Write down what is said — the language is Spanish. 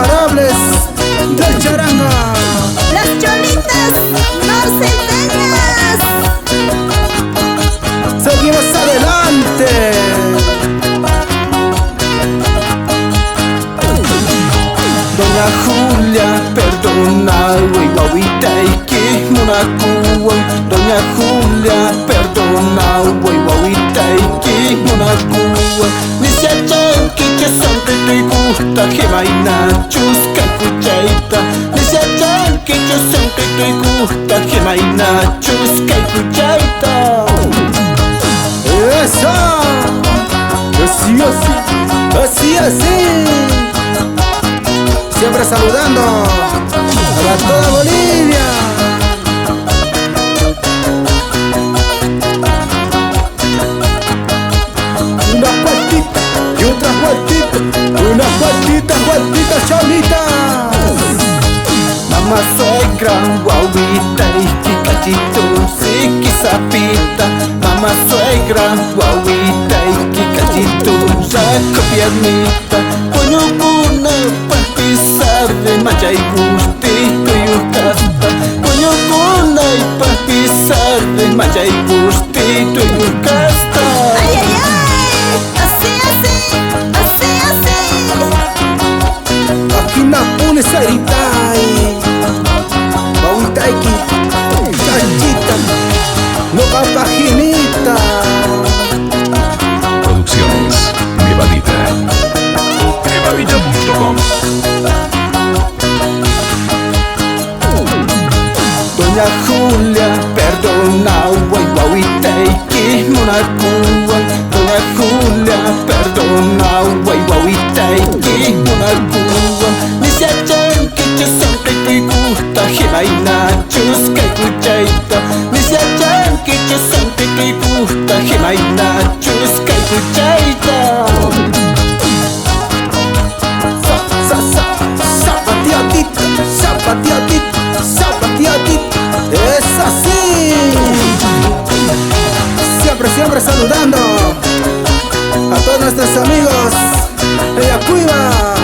imparables del charanga. Las cholitas norcenteñas. Seguimos adelante. Doña Julia, perdona, wey, wawitaiki, munakuwan. Doña Julia, perdona, wey, wawitaiki, munakuwan. Nisiachan, que siempre te gusta, gemaina, chusca, cuchaita. Nisiachan, que siempre te gusta, gemaina, chusca, cuchaita. ¡Eso! Así, así, así, así. Siempre saludando a toda Bolivia. Una vueltita y otra vueltita, unas vueltitas cholitas. Mamá suegra, guauita y kikachito, sí, quizapita. Mamá suegra, guauita y kikachito, saco piernita. Coño una pa' pisar de maya y gustito y ucasta. Coño una y pa' pisar de maya y gustito y ucasta. Ay, ay, ay. Así, así, así, así. Aquí na pune saritai, bauitaiki, chachita, no papajinita. Producciones Nevadita. Nevadita.com. Doña Julia, perdona, wey, wawitaiki, munakuwan. Doña Julia, perdona, wey, wawitaiki, munakuwan. Nisiachan, que siempre te gusta, gemaina, chusca y cuchaita. Nisiachan, que siempre te gusta, gemaina, chusca y cuchaita. Zapatiatita, zapatiatita, zapatiatita. Es así. Siempre saludando a todos nuestros amigos de Yacuiba.